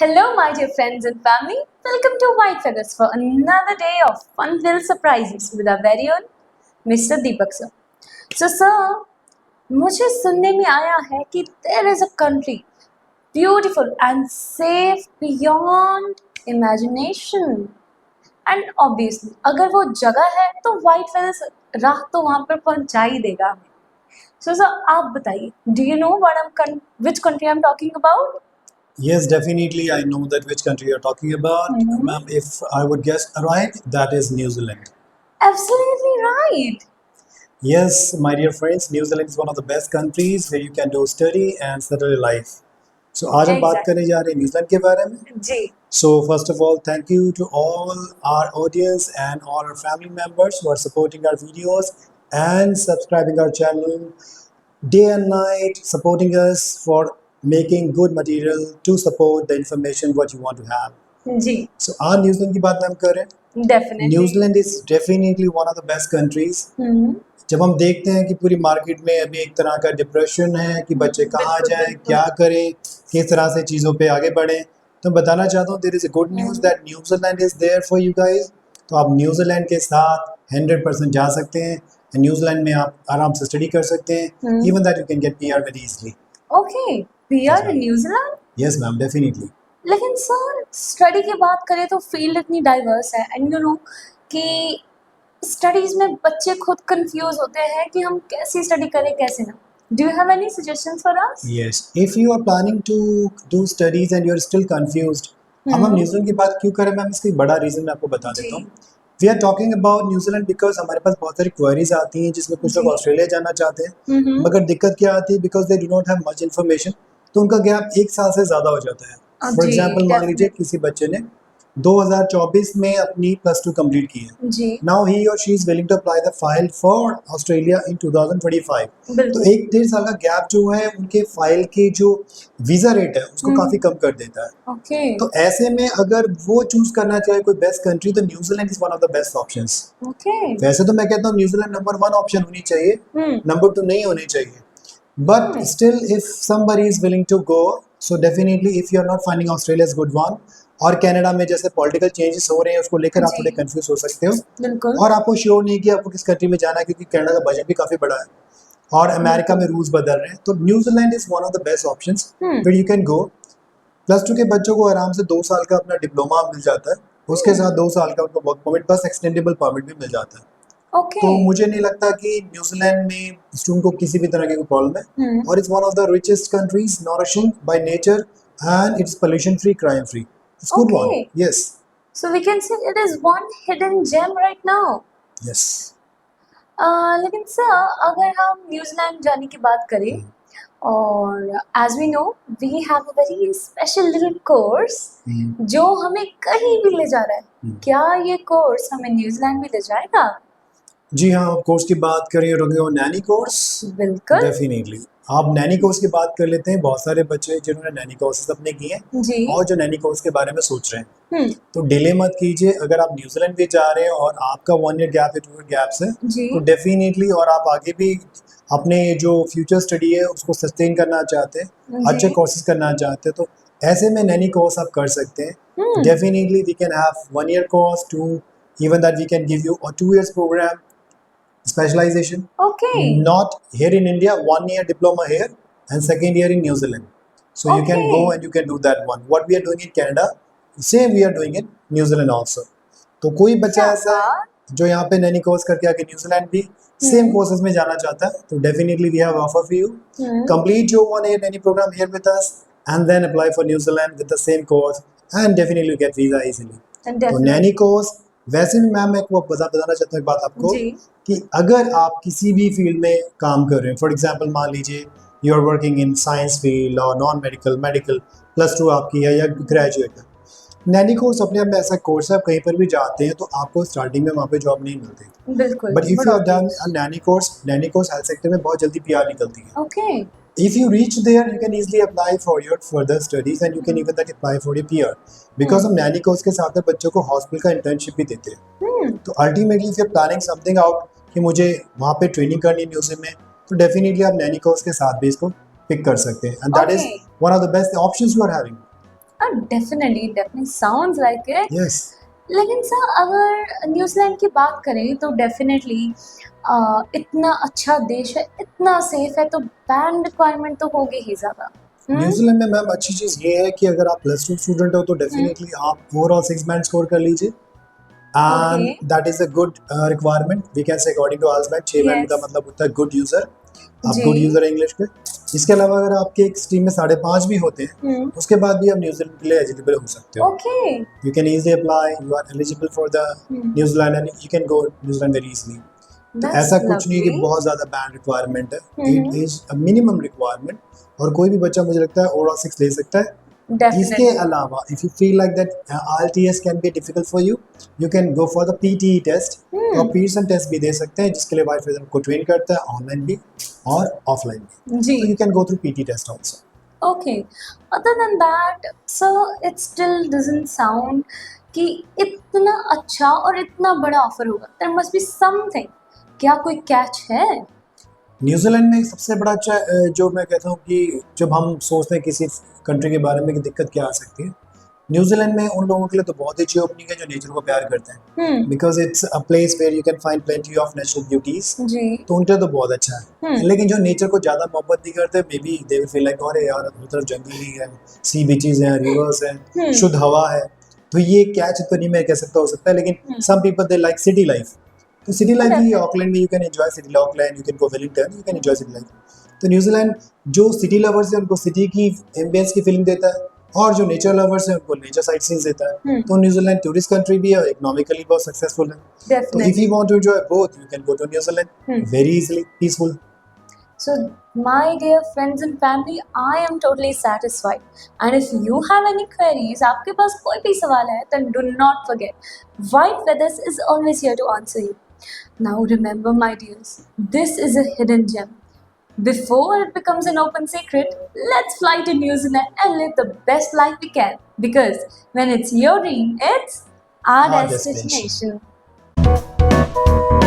Hello, my dear friends and family. Welcome to White Feathers for another day of fun-filled surprises with our very own Mr. Deepak sir. So, sir, मुझे सुनने में आया है कि there is a country beautiful and safe beyond imagination. And obviously, अगर वो जगह है तो White Feathers राह तो वहाँ पर पहुँचा ही देगा हमें. So, sir, आप बताइए, do you know which country I'm talking about? Yes, definitely. I know that which country you're talking about. Ma'am, if I would guess right, that is New Zealand. Absolutely right. Yes, my dear friends, New Zealand is one of the best countries where you can do study and settle your life. So आज हम बात Exactly. करने जा रहे हैं New Zealand के बारे में. जी. So first of all, thank you to all our audience and all our family members who are supporting our videos and subscribing our channel day and night, supporting us for making good material to support the information what you want to have. जी. So आज New Zealand की बात हम कर रहे हैं. Definitely. New Zealand is definitely one of the best countries. जब हम देखते हैं कि पूरी मार्केट में अभी एक तरह का डिप्रेशन है कि बच्चे कहाँ जाएं, क्या करें, किस तरह से चीज़ों पे आगे बढ़ें, तो मैं बताना चाहता हूँ there is a good news that New Zealand is there for you guys. तो आप न्यूजीलैंड के साथ 100% जा सकते हैं. न्यूजीलैंड में आप आराम से स्टडी कर सकते हैं. Even that you can get PR very easily. Okay, PR in New Zealand? Yes ma'am, definitely. लेकिन सर, स्टडी की बात करें तो फील्ड इतनी डाइवर्स है एंड यू नो कि स्टडीज में बच्चे खुद कंफ्यूज होते हैं कि हम कैसे स्टडी करें कैसे ना. Do you have any suggestions for us? Yes, if you are planning to do studies and you are still confused, अब हम न्यूजीलैंड की बात क्यों करें मैम, इसका एक बड़ा रीजन मैं आपको बता देता हूँ. We are talking about New Zealand because हमारे पास बहुत सारी क्वेरीज आती हैं जिसमें कुछ लोग ऑस्ट्रेलिया जाना चाहते हैं, मगर दिक्कत क्या आती है, because they do not have much information, तो उनका गैप 1 साल से ज़्यादा हो जाता है. फॉर एग्जाम्पल मान लीजिए किसी बच्चे ने 2024 में अपनी +2 कंप्लीट की है. नाउ ही और she is willing to apply the file for Australia in 2025. तो 1-1.5 साल का गैप जो है उनके फाइल के जो वीजा रेट है उसको काफी कम कर देता है. Okay. तो ऐसे में अगर वो चूज करना चाहे कोई बेस्ट कंट्री, तो New Zealand is one of the best options. वैसे तो मैं कहता हूँ न्यूजीलैंड नंबर 1 ऑप्शन होनी चाहिए, नंबर 2 नहीं होनी चाहिए. But still if somebody is willing to go, so definitely if you are not finding Australia is good one. और कनाडा में जैसे पॉलिटिकल चेंजेस हो रहे हैं उसको लेकर आप थोड़े कंफ्यूज हो सकते हो. बिल्कुल. और आपको श्योर नहीं कि आपको किस कंट्री में जाना है, क्योंकि कनाडा का बजट भी काफी बड़ा है और अमेरिका में रूल्स बदल रहे हैं. तो New Zealand is one of the best options where you can go. +2 के बच्चों को आराम से 2 साल का अपना डिप्लोमा मिल जाता है, उसके साथ 2 साल का उनको work permit plus extendable permit भी मिल जाता है. Okay. तो मुझे नहीं लगता कि न्यूजीलैंड में स्टूडेंट को किसी भी तरह की कोई प्रॉब्लम है. और it's one of the richest countries, nourishing by nature, and it's pollution free, crime free. It's good one. Yes. So we can say it is one hidden gem right now. Yes. लेकिन sir, अगर हम New Zealand जाने की बात करें और as we know we have a very special little course जो हमें कहीं भी ले जा रहा है. क्या ये कोर्स हमें न्यूजीलैंड भी ले जाएगा? जी हाँ, कोर्स की बात करें तो नैनी कोर्स. बिल्कुल. डेफिनेटली आप नैनी कोर्स की बात कर लेते हैं. बहुत सारे बच्चे जिन्होंने नैनी कोर्सेज अपने किए हैं और जो नैनी कोर्स के बारे में सोच रहे हैं, तो डिले मत कीजिए. अगर आप न्यूजीलैंड भी जा रहे हैं और आपका 1 ईयर गैप है, 2 ईयर गैप है, तो डेफिनेटली और आप आगे भी अपने जो फ्यूचर स्टडी है उसको सस्टेन करना चाहते हैं, अच्छे कोर्सेज करना चाहते हैं, तो ऐसे में नैनी कोर्स आप कर सकते हैं. Definitely we can have 1 year course, 2, even that we can give you a 2 years program specialization. Okay. Not here in India, 1 year diploma here and 2nd year in New Zealand. So you can go and you can do that one. What we are doing in Canada, same we are doing in New Zealand also. तो कोई बच्चा ऐसा है जो यहाँ पे Naini course करके आके न्यूजीलैंड भी सेम कोर्सेज में जाना चाहता है, तो definitely we have offer for you. Complete your 1 year nanny program here with us and then apply for New Zealand with the same course and definitely get visa easily. तो Naini course वैसे भी ma'am मैं बताना चाहता हूँ एक बात आपको कि अगर आप किसी भी फील्ड में काम कर रहे हैं, फॉर एग्जांपल मान लीजिए you are working in science field और नॉन मेडिकल, मेडिकल +2 आपकी है या ग्रेजुएट है, नैनी कोर्स अपने आप में ऐसा कोर्स है, आप कहीं पर भी जाते हैं तो आपको स्टार्टिंग में वहाँ पे जॉब नहीं मिलती. बिल्कुल. But if you are done nanny course health sector में बहुत जल्दी PR निकलती है. Okay. If you reach there, you can easily apply for your further studies and you can even that apply for your PR. Because हम Naini course के साथ बच्चों को हॉस्पिटल का इंटर्नशिप भी देते हैं. तो ultimately if you are planning something out कि मुझे वहाँ पे ट्रेनिंग करनी है म्यूजियम में, तो डेफिनेटली आप नैनी कोर्स के साथ भी इसको पिक कर सकते हैं. And that is one of the best options you are having. Definitely sounds like it. Yes. लेकिन सर अगर न्यूजीलैंड की बात करें तो डेफिनेटली इतना अच्छा देश है, इतना सेफ है, तो बैन रिक्वायरमेंट तो होगी ही ज़्यादा। न्यूजीलैंड में मैम अच्छी चीज़ ये है कि अगर आप +2 स्टूडेंट हो तो डेफिनेटली आप ओवरऑल 6 बैंड स्कोर कर लीजिए Okay. And that is a good requirement we can say according to IELTS band 6 band का Yes. मतलब होता है गुड यूजर। आप जी। गुड यूजर है इंग्लिश के। इसके अलावा अगर आपके एक स्ट्रीम में 5.5 भी होते हैं उसके बाद भी आप न्यूजीलैंड के लिए एलिजिबल हो सकते हो। Okay. You can easily apply, you are eligible for the New Zealand and you can go New Zealand very easily. तो That's ऐसा कुछ नहीं है कि lovely. बहुत ज़्यादा बैंड रिक्वायरमेंट है, it is a minimum requirement और कोई भी बच्चा मुझे लगता है ओवरऑल 6 ले सकता है। इसके Definitely. अलावा if you feel like that IELTS can be difficult for you, you can go for the PTE test. तो आप पीयरसन टेस्ट भी दे सकते हैं जिसके लिए वाइफ को ट्रेन करता है ऑनलाइन भी और ऑफलाइन भी। जी। तो you can go through PT test also. Okay. Other than that, so it still doesn't sound कि इतना अच्छा और इतना बड़ा ऑफर होगा। There must be something. क्या कोई कैच है? न्यूजीलैंड में सबसे बड़ा जो मैं कहता हूँ कि जब हम सोचते हैं किसी कंट्री के बारे में कि दिक्कत क्या आ सकती है, न्यूजीलैंड में उन लोगों के लिए तो बहुत ही अच्छी ओपनिंग है जो नेचर को प्यार करते हैं, because it's a place where you can find plenty of natural beauties. जी। तो उनके लिए तो बहुत अच्छा है। लेकिन जो नेचर को ज़्यादा मोहब्बत नहीं करते may be they will feel like अरे यार हर तरफ जंगल ही है, सी बीचेस हैं, रिवर्स हैं, शुद्ध हवा है। तो ये कैच तो नहीं मैं कह सकता हो सकता है, लेकिन some people they like city life. तो सिटी लाइफ ही ऑकलैंड में you can enjoy city Auckland, you can go Wellington, you can enjoy city life. तो न्यूजीलैंड जो सिटी लवर्स हैं उनको सिटी की एम्बियंस की फीलिंग देता है और जो नेचर लवर्स हैं उनको नेचर साइट सीन्स देता है। तो न्यूजीलैंड टूरिस्ट कंट्री भी है और इकोनॉमिकली बहुत सक्सेसफुल है। तो if you want to enjoy both you can go to New Zealand very easily, peaceful. So, my dear friends and family, I am totally satisfied. And if you have any queries, आपके पास कोई भी सवाल है, then do not forget, White Feathers is always here to answer you. Now remember, my dears, this is a hidden gem. Before it becomes an open secret, let's fly to New Zealand and live the best life we can. Because when it's your dream, it's our Our destination. destination.